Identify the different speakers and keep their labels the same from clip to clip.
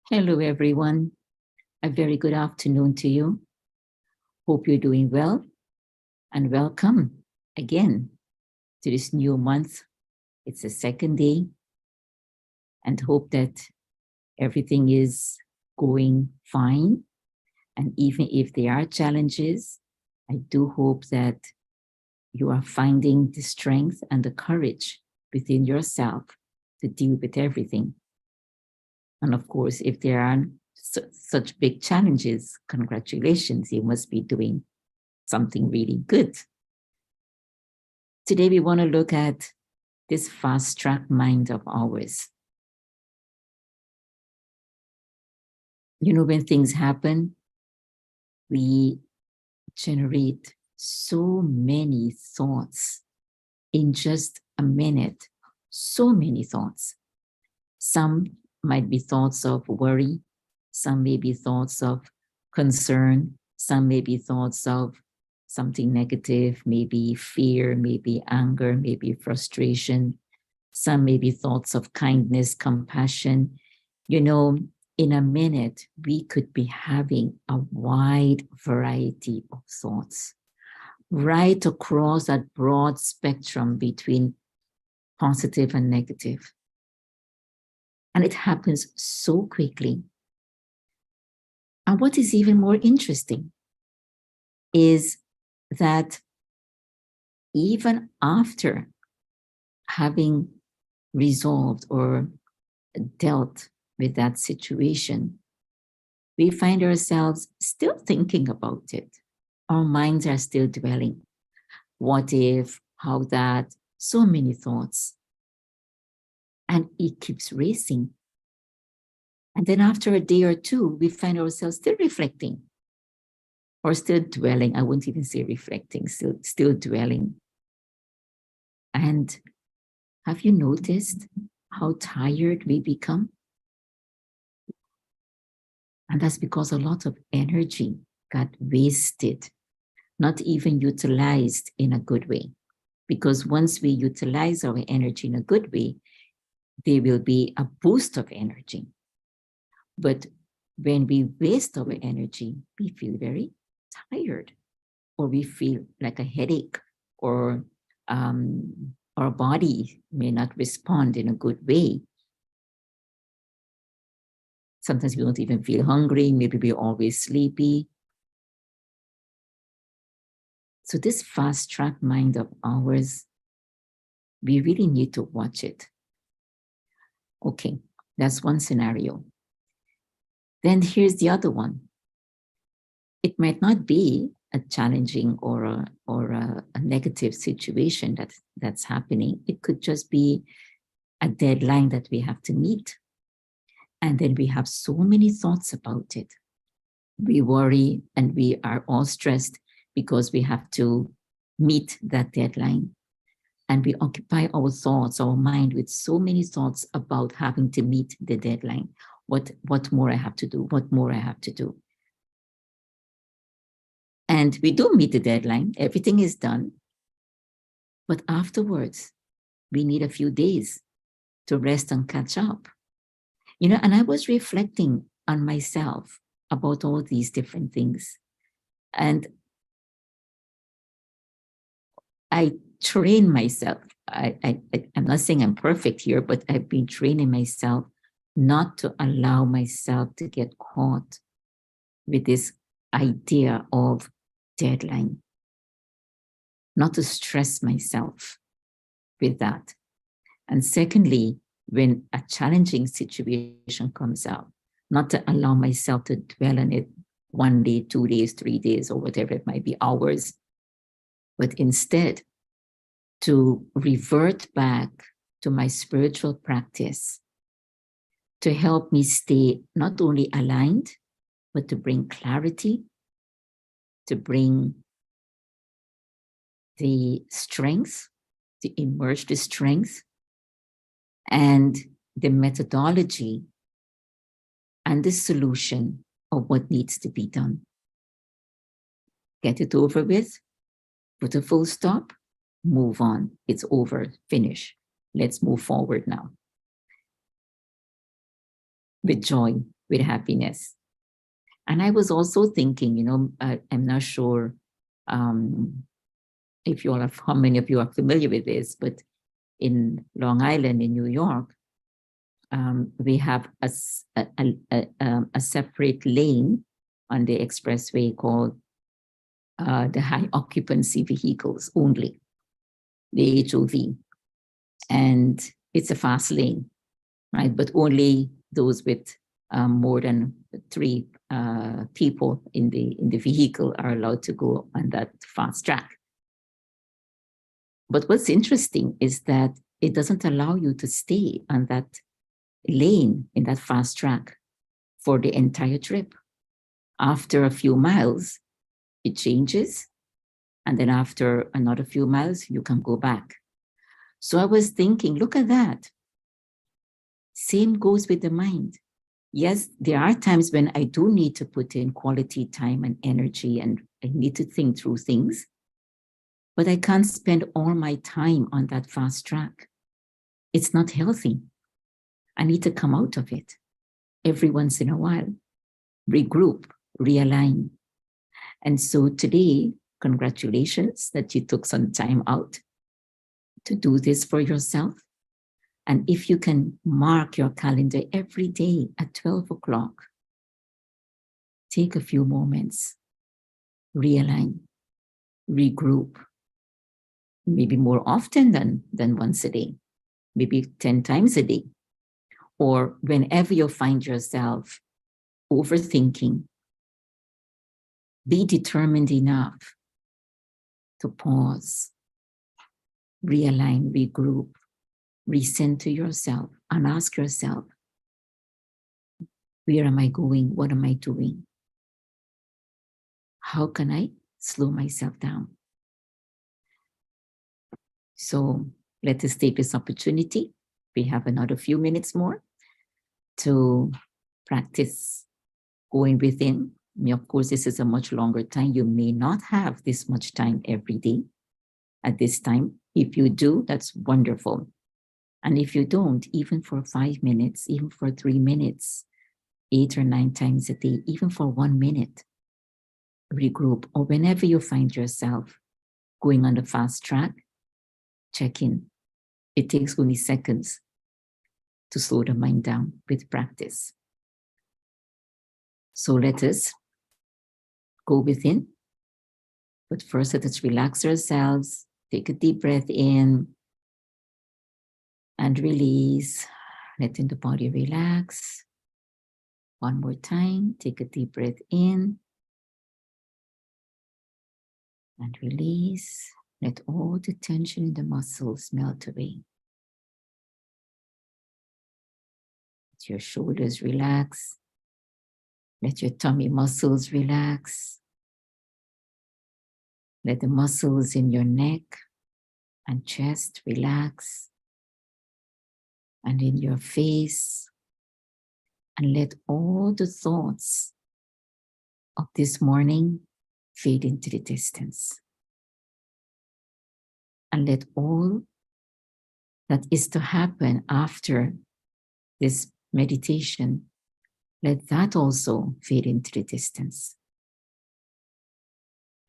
Speaker 1: Hello, everyone. A very good afternoon to you. Hope you're doing well and welcome again to this new month. It's the second day and hope that everything is going fine. And even if there are challenges, I do hope that you are finding the strength and the courage within yourself to deal with everything. And of course, if there are such big challenges, congratulations, you must be doing something really good. Today, we want to look at this fast-track mind of ours. You know, when things happen, we generate so many thoughts in just a minute, so many thoughts. Some might be thoughts of worry, some may be thoughts of concern, some may be thoughts of something negative, maybe fear, maybe anger, maybe frustration. Some may be thoughts of kindness, compassion. You know, in a minute, we could be having a wide variety of thoughts right across that broad spectrum between positive and negative. And it happens so quickly. And what is even more interesting is that even after having resolved or dealt with that situation, we find ourselves still thinking about it. Our minds are still dwelling. What if, how that, so many thoughts. And it keeps racing. And then after a day or two, we find ourselves still reflecting or still dwelling. I wouldn't even say reflecting, still dwelling. And have you noticed how tired we become? And that's because a lot of energy got wasted, not even utilized in a good way. Because once we utilize our energy in a good way, there will be a boost of energy. But when we waste our energy, we feel very tired, or we feel like a headache, or our body may not respond in a good way. Sometimes we don't even feel hungry. Maybe we're always sleepy. So this fast-track mind of ours, we really need to watch it. Okay, that's one scenario. Then here's the other one. It might not be a challenging or a negative situation that's happening. It could just be a deadline that we have to meet. And then we have so many thoughts about it. We worry and we are all stressed because we have to meet that deadline. And we occupy our thoughts, our mind with so many thoughts about having to meet the deadline. What more I have to do, what more I have to do. And we do meet the deadline, everything is done. But afterwards, we need a few days to rest and catch up. You know, and I was reflecting on myself about all these different things. And I train myself. I'm not saying I'm perfect here, but I've been training myself not to allow myself to get caught with this idea of deadline, not to stress myself with that. And secondly, when a challenging situation comes up, not to allow myself to dwell on it 1 day, 2 days, 3 days, or whatever it might be, hours, but instead to revert back to my spiritual practice to help me stay not only aligned, but to bring clarity, to bring the strength, to emerge the strength and the methodology and the solution of what needs to be done. Get it over with, put a full stop, move on. It's over, finish. Let's move forward now. With joy, with happiness. And I was also thinking, I'm not sure if you all are, how many of you are familiar with this, but in Long Island, in New York, we have a separate lane on the expressway called the high occupancy vehicles only, the HOV. And it's a fast lane, right? But only those with more than 3 people in the vehicle are allowed to go on that fast track. But what's interesting is that it doesn't allow you to stay on that lane in that fast track for the entire trip. After a few miles, it changes. And then after another few miles, you can go back. So I was thinking, look at that. Same goes with the mind. Yes, there are times when I do need to put in quality time and energy, and I need to think through things, but I can't spend all my time on that fast track. It's not healthy. I need to come out of it every once in a while, regroup, realign. And so today, congratulations that you took some time out to do this for yourself. And if you can mark your calendar every day at 12 o'clock, take a few moments, realign, regroup, maybe more often than once a day, maybe 10 times a day, or whenever you find yourself overthinking, be determined enough to pause, realign, regroup, recenter yourself, and ask yourself, where am I going? What am I doing? How can I slow myself down? So let us take this opportunity. We have another few minutes more to practice going within. I mean, of course, this is a much longer time. You may not have this much time every day at this time. If you do, that's wonderful. And if you don't, even for 5 minutes, even for 3 minutes, 8 or 9 times a day, even for 1 minute, regroup, or whenever you find yourself going on the fast track, check in. It takes only seconds to slow the mind down with practice. So let us go within. But first, let us relax ourselves. Take a deep breath in and release. Letting the body relax. One more time. Take a deep breath in and release. Let all the tension in the muscles melt away. Let your shoulders relax. Let your tummy muscles relax. Let the muscles in your neck and chest relax. And in your face. And let all the thoughts of this morning fade into the distance. And let all that is to happen after this meditation, let that also fade into the distance.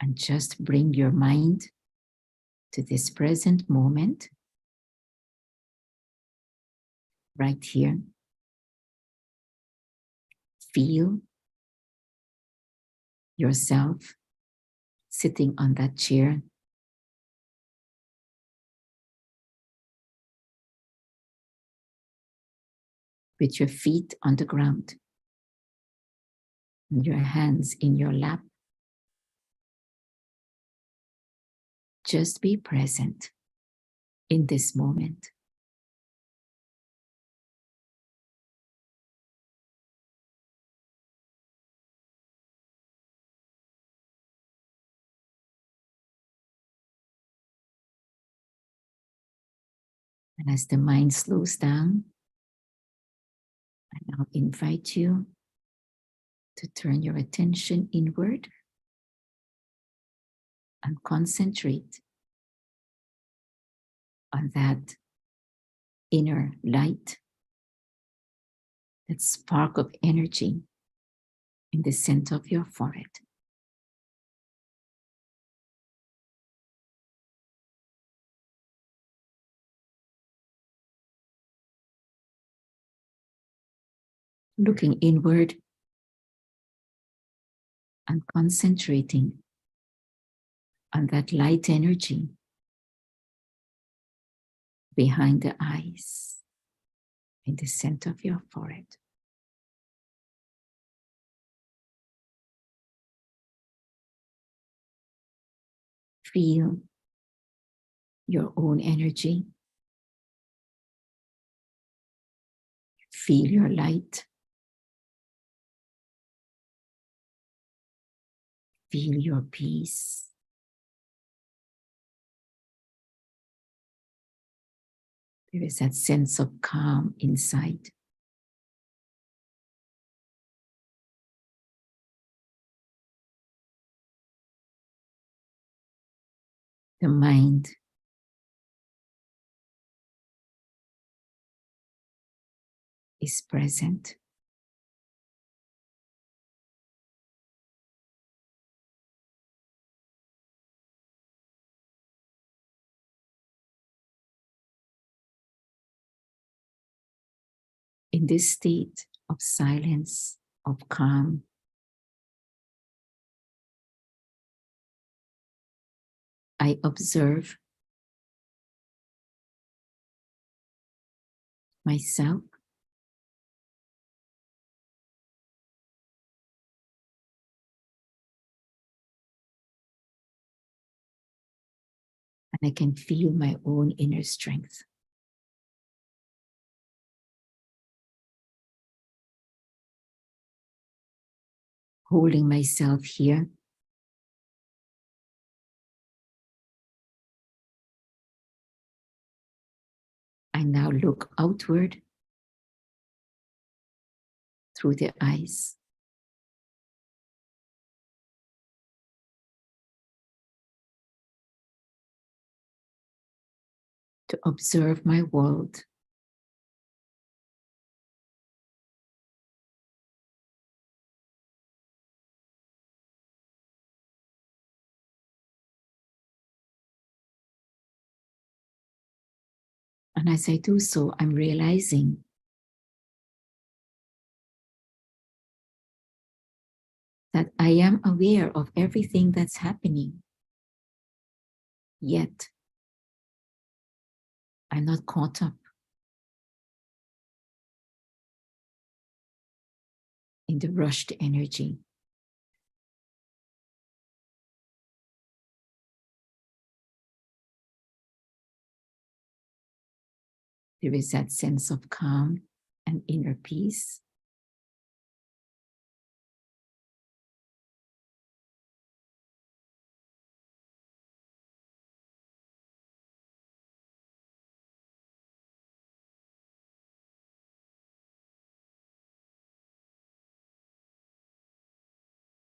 Speaker 1: And just bring your mind to this present moment, right here. Feel yourself sitting on that chair. With your feet on the ground and your hands in your lap. Just be present in this moment. And as the mind slows down, I now invite you to turn your attention inward and concentrate on that inner light that spark of energy in the center of your forehead. Looking inward and concentrating on that light energy behind the eyes in the center of your forehead. Feel your own energy. Feel your light. Feel your peace. There is that sense of calm inside. The mind is present. In this state of silence, of calm, I observe myself and I can feel my own inner strength. Holding myself here, I now look outward through the eyes. To observe my world. And as I do so, I'm realizing that I am aware of everything that's happening, yet I'm not caught up in the rushed energy. There is that sense of calm and inner peace.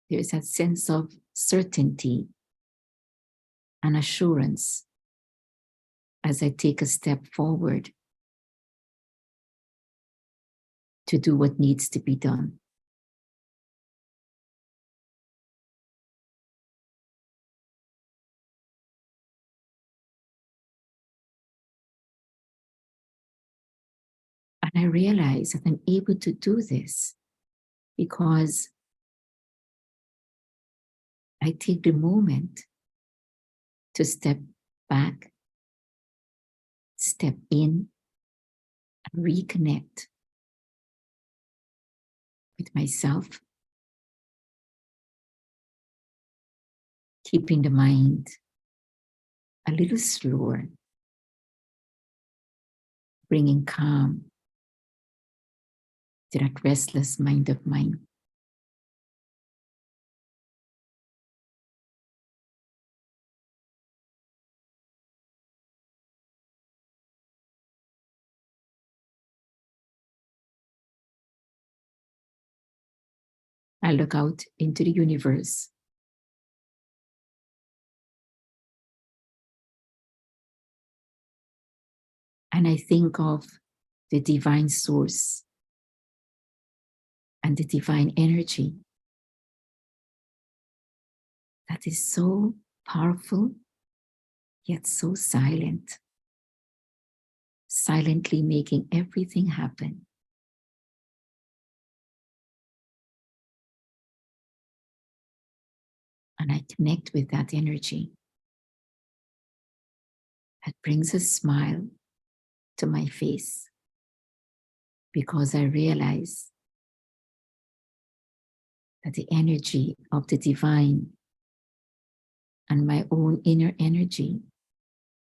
Speaker 1: There is that sense of certainty and assurance as I take a step forward to do what needs to be done. And I realize that I'm able to do this because I take the moment to step back, step in, and reconnect with myself, keeping the mind a little slower, bringing calm to that restless mind of mine. I look out into the universe and I think of the divine source and the divine energy that is so powerful, yet so silent, silently making everything happen. And I connect with that energy. That brings a smile to my face because I realize that the energy of the divine and my own inner energy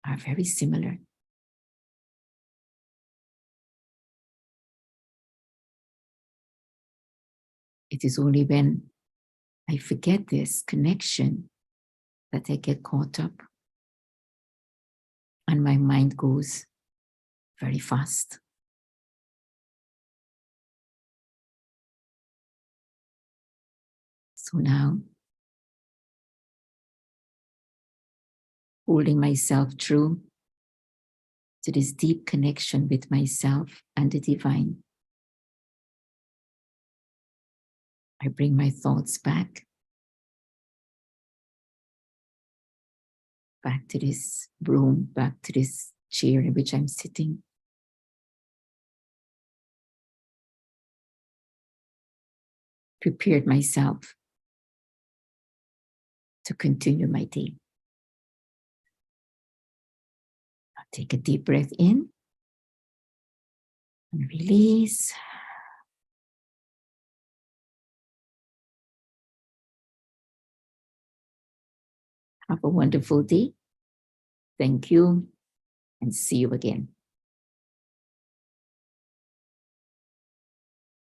Speaker 1: are very similar. It is only when I forget this connection that I get caught up and my mind goes very fast. So now, holding myself true to this deep connection with myself and the divine, I bring my thoughts back to this room, back to this chair in which I'm sitting. Prepared myself to continue my day. I'll take a deep breath in and release. Have a wonderful day. Thank you and see you again.